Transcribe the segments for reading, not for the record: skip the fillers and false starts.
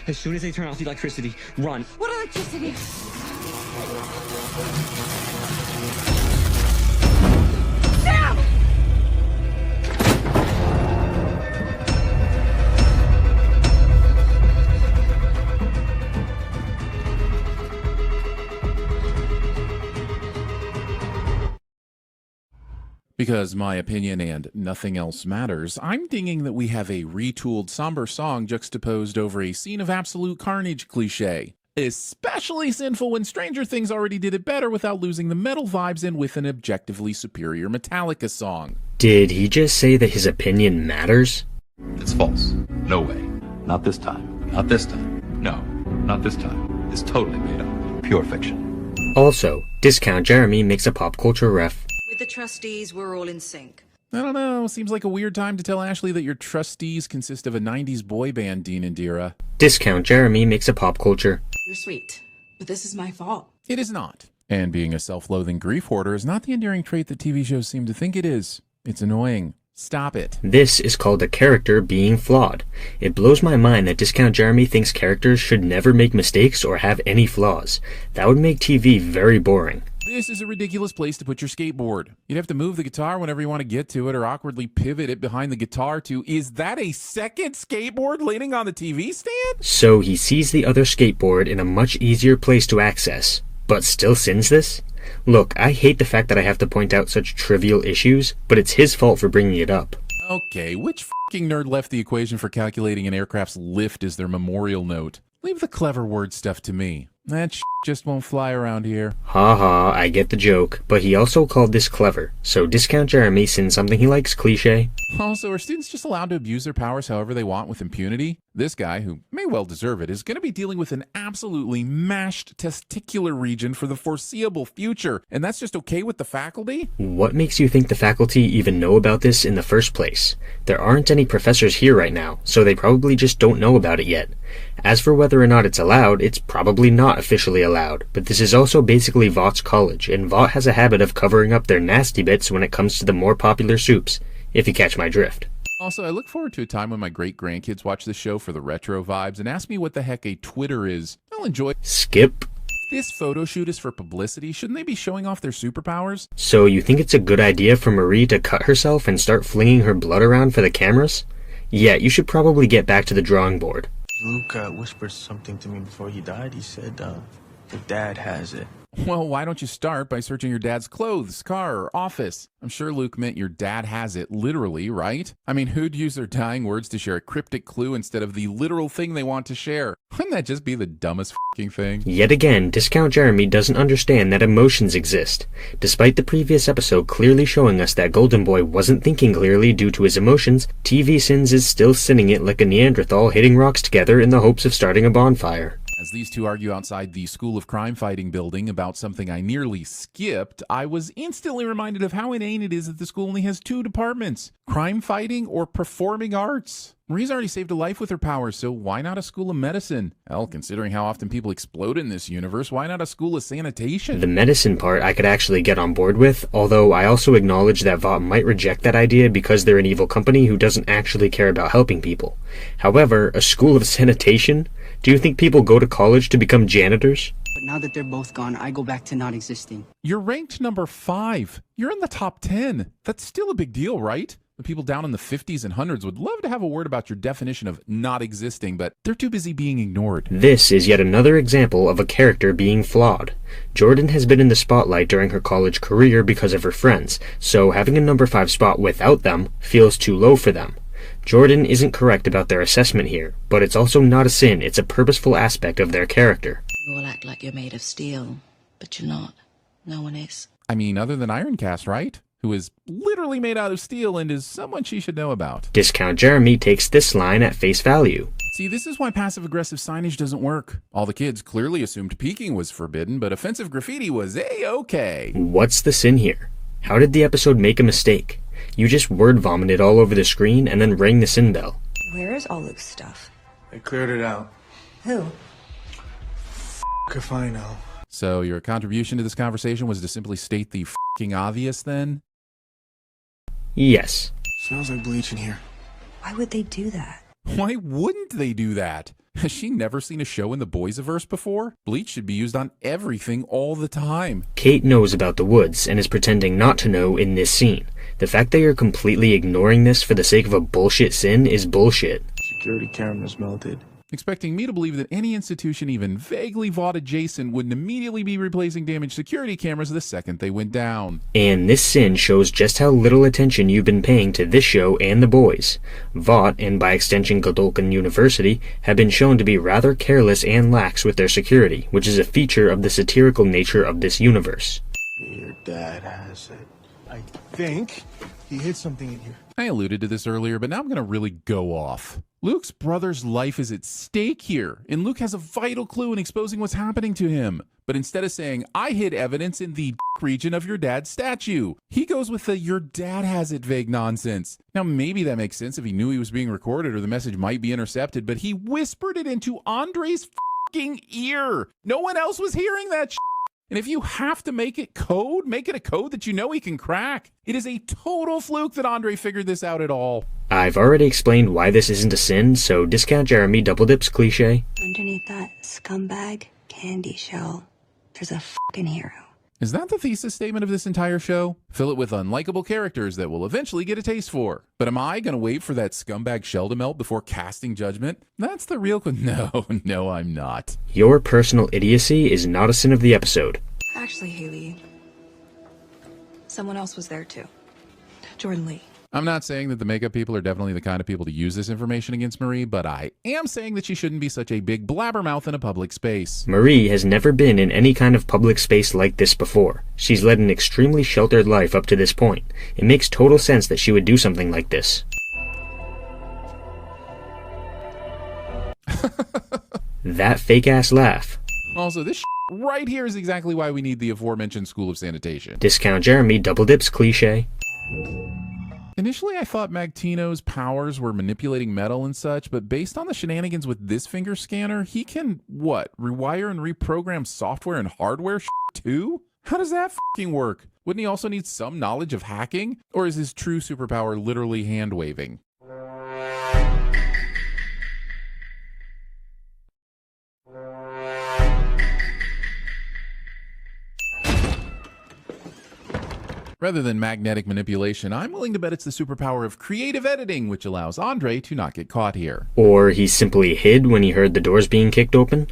As soon as they turn off the electricity, run. What electricity? Now! Because my opinion and nothing else matters, I'm dinging that we have a retooled somber song juxtaposed over a scene of absolute carnage cliche. Especially sinful when Stranger Things already did it better without losing the metal vibes and with an objectively superior Metallica song. Did he just say that his opinion matters? It's false. No way. Not this time. Not this time. No, not this time. It's totally made up. Pure fiction. Also, Discount Jeremy makes a pop culture ref. With the trustees, we're all in sync. I don't know, seems like a weird time to tell Ashley that your trustees consist of a 90s boy band, Dean and Dira. Discount Jeremy makes a pop culture. You're sweet, but this is my fault. It is not. And being a self-loathing grief hoarder is not the endearing trait that TV shows seem to think it is. It's annoying. Stop it. This is called a character being flawed. It blows my mind that Discount Jeremy thinks characters should never make mistakes or have any flaws. That would make TV very boring. This is a ridiculous place to put your skateboard. You'd have to move the guitar whenever you want to get to it or awkwardly pivot it behind the guitar to, is that a second skateboard leaning on the TV stand? So he sees the other skateboard in a much easier place to access, but still sins this? Look, I hate the fact that I have to point out such trivial issues, but it's his fault for bringing it up. Okay, which fucking nerd left the equation for calculating an aircraft's lift as their memorial note? Leave the clever word stuff to me. That just won't fly around here. Haha, I get the joke, but he also called this clever, so Discount Jeremy sins something he likes cliche. Also, are students just allowed to abuse their powers however they want with impunity? This guy, who may well deserve it, is going to be dealing with an absolutely mashed testicular region for the foreseeable future, and that's just okay with the faculty? What makes you think the faculty even know about this in the first place? There aren't any professors here right now, so they probably just don't know about it yet. As for whether or not it's allowed, it's probably not officially allowed, but this is also basically Vaught's college, and Vaught has a habit of covering up their nasty bits when it comes to the more popular soups, if you catch my drift. Also, I look forward to a time when my great-grandkids watch this show for the retro vibes and ask me what the heck a Twitter is. I'll enjoy it. Skip. This photo shoot is for publicity. Shouldn't they be showing off their superpowers? So you think it's a good idea for Marie to cut herself and start flinging her blood around for the cameras? Yeah, you should probably get back to the drawing board. Luke whispered something to me before he died. He said, your dad has it. Well, why don't you start by searching your dad's clothes, car, or office? I'm sure Luke meant your dad has it literally, right? I mean, who'd use their dying words to share a cryptic clue instead of the literal thing they want to share? Wouldn't that just be the dumbest fucking thing? Yet again, Discount Jeremy doesn't understand that emotions exist. Despite the previous episode clearly showing us that Golden Boy wasn't thinking clearly due to his emotions, TVSins is still sinning it like a Neanderthal hitting rocks together in the hopes of starting a bonfire. As these two argue outside the School of Crime Fighting building about something I nearly skipped, I was instantly reminded of how inane it is that the school only has two departments: crime fighting or performing arts. Marie's already saved a life with her powers, so why not a school of medicine? Hell, considering how often people explode in this universe, why not a school of sanitation? The medicine part I could actually get on board with, although I also acknowledge that Vought might reject that idea because they're an evil company who doesn't actually care about helping people. However, a school of sanitation? Do you think people go to college to become janitors? But now that they're both gone, I go back to not existing. You're ranked number 5. You're in the top 10. That's still a big deal, right? The people down in the 50s and 100s would love to have a word about your definition of not existing, but they're too busy being ignored. This is yet another example of a character being flawed. Jordan has been in the spotlight during her college career because of her friends, so having a number 5 spot without them feels too low for them. Jordan isn't correct about their assessment here, but it's also not a sin, it's a purposeful aspect of their character. You all act like you're made of steel, but you're not. No one is. I mean, other than Ironcast, right? Who is literally made out of steel and is someone she should know about. Discount Jeremy takes this line at face value. See, this is why passive-aggressive signage doesn't work. All the kids clearly assumed peeking was forbidden, but offensive graffiti was A-okay. What's the sin here? How did the episode make a mistake? You just word vomited all over the screen and then rang the sin bell. Where is all Luke's stuff? They cleared it out. Who? If I know. So your contribution to this conversation was to simply state the f***ing obvious then? Yes. Smells like bleach in here. Why would they do that? Why wouldn't they do that? Has she never seen a show in the Boysiverse before? Bleach should be used on everything all the time. Kate knows about the woods and is pretending not to know in this scene. The fact that you're completely ignoring this for the sake of a bullshit sin is bullshit. Security cameras melted. Expecting me to believe that any institution even vaguely Vought adjacent wouldn't immediately be replacing damaged security cameras the second they went down. And this sin shows just how little attention you've been paying to this show and the boys. Vought, and by extension Godolphin University, have been shown to be rather careless and lax with their security, which is a feature of the satirical nature of this universe. Your dad has it. I think he hid something in here. I alluded to this earlier, but now I'm going to really go off. Luke's brother's life is at stake here, and Luke has a vital clue in exposing what's happening to him. But instead of saying, I hid evidence in the region of your dad's statue, he goes with the your dad has it vague nonsense. Now, maybe that makes sense if he knew he was being recorded or the message might be intercepted, but he whispered it into Andre's fucking ear. No one else was hearing that shit. And if you have to make it code, make it a code that you know he can crack. It is a total fluke that Andre figured this out at all. I've already explained why this isn't a sin, so discount Jeremy double dips cliche. Underneath that scumbag candy shell, there's a fucking hero. Is that the thesis statement of this entire show? Fill it with unlikable characters that we'll eventually get a taste for. But am I going to wait for that scumbag shell to melt before casting judgment? That's the real... No, I'm not. Your personal idiocy is not a sin of the episode. Actually, Haley, someone else was there too. Jordan Lee. I'm not saying that the makeup people are definitely the kind of people to use this information against Marie, but I am saying that she shouldn't be such a big blabbermouth in a public space. Marie has never been in any kind of public space like this before. She's led an extremely sheltered life up to this point. It makes total sense that she would do something like this. That fake-ass laugh. Also, this right here is exactly why we need the aforementioned School of Sanitation. Discount Jeremy double dips cliche. Initially, I thought Magtino's powers were manipulating metal and such, but based on the shenanigans with this finger scanner, he can, rewire and reprogram software and hardware too? How does that fucking work? Wouldn't he also need some knowledge of hacking? Or is his true superpower literally hand-waving? Rather than magnetic manipulation, I'm willing to bet it's the superpower of creative editing, which allows Andre to not get caught here. Or he simply hid when he heard the doors being kicked open?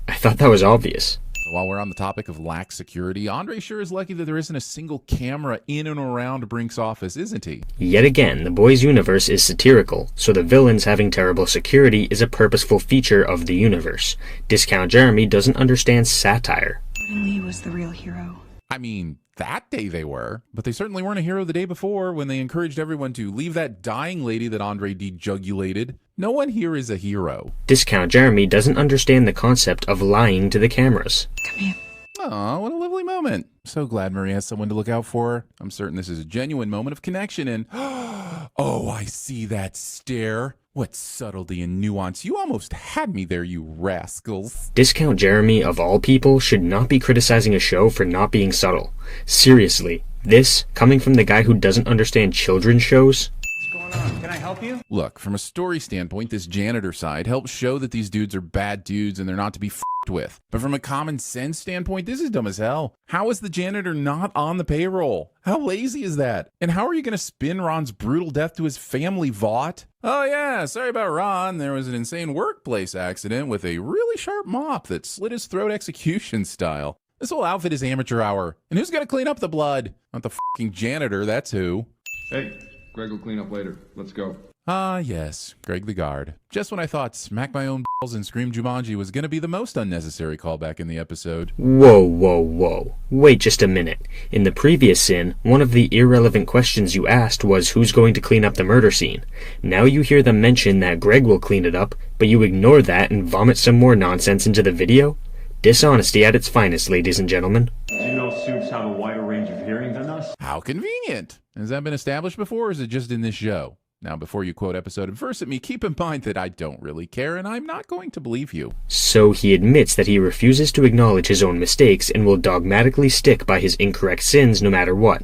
I thought that was obvious. So while we're on the topic of lax security, Andre sure is lucky that there isn't a single camera in and around Brink's office, isn't he? Yet again, the boys' universe is satirical, so the villains having terrible security is a purposeful feature of the universe. Discount Jeremy doesn't understand satire. Jordan Lee was the real hero. I mean, that day they were, but they certainly weren't a hero the day before when they encouraged everyone to leave that dying lady that Andre dejugulated. No one here is a hero. Discount Jeremy doesn't understand the concept of lying to the cameras. Come here. Aw, what a lovely moment. So glad Marie has someone to look out for her. I'm certain this is a genuine moment of connection and... Oh, I see that stare. What subtlety and nuance. You almost had me there, you rascals. Discount Jeremy, of all people, should not be criticizing a show for not being subtle. Seriously, this, coming from the guy who doesn't understand children's shows? What's going on? Can I help you? Look, from a story standpoint, this janitor side helps show that these dudes are bad dudes and they're not to be f***ed with. But from a common sense standpoint, this is dumb as hell. How is the janitor not on the payroll? How lazy is that? And how are you going to spin Ron's brutal death to his family, Vought? Oh yeah, sorry about Ron. There was an insane workplace accident with a really sharp mop that slit his throat execution style. This whole outfit is amateur hour. And who's going to clean up the blood? Not the fucking janitor, that's who. Hey, Greg will clean up later. Let's go. Ah, yes, Greg the guard. Just when I thought smack my own balls and scream Jumanji was going to be the most unnecessary callback in the episode. Whoa, whoa, whoa. Wait just a minute. In the previous sin, one of the irrelevant questions you asked was who's going to clean up the murder scene. Now you hear them mention that Greg will clean it up, but you ignore that and vomit some more nonsense into the video? Dishonesty at its finest, ladies and gentlemen. Do you know suits have a wider range of hearing than us? How convenient. Has that been established before, or is it just in this show? Now, before you quote episode and verse at me, keep in mind that I don't really care, and I'm not going to believe you. So he admits that he refuses to acknowledge his own mistakes and will dogmatically stick by his incorrect sins no matter what.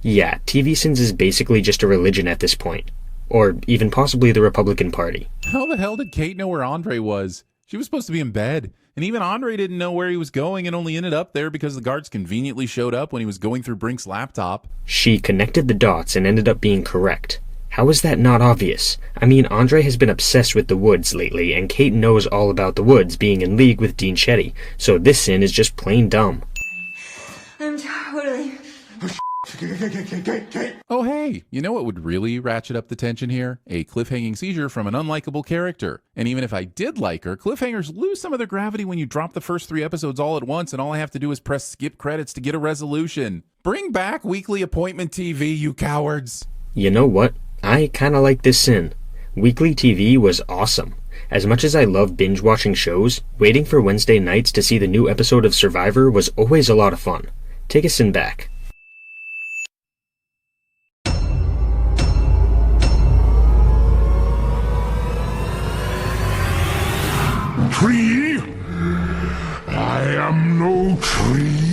Yeah, TVSins is basically just a religion at this point. or even possibly the Republican Party. How the hell did Kate know where Andre was? She was supposed to be in bed. And even Andre didn't know where he was going and only ended up there because the guards conveniently showed up when he was going through Brink's laptop. She connected the dots and ended up being correct. How is that not obvious? I mean, Andre has been obsessed with the woods lately, and Kate knows all about the woods being in league with Dean Shetty, so this sin is just plain dumb. I'm totally... Oh hey, you know what would really ratchet up the tension here? A cliffhanging seizure from an unlikable character. And even if I did like her, cliffhangers lose some of their gravity when you drop the first 3 episodes all at once and all I have to do is press skip credits to get a resolution. Bring back weekly appointment TV, you cowards! You know what? I kinda like this sin. Weekly TV was awesome. As much as I love binge-watching shows, waiting for Wednesday nights to see the new episode of Survivor was always a lot of fun. Take a sin back. Tree? I am no tree.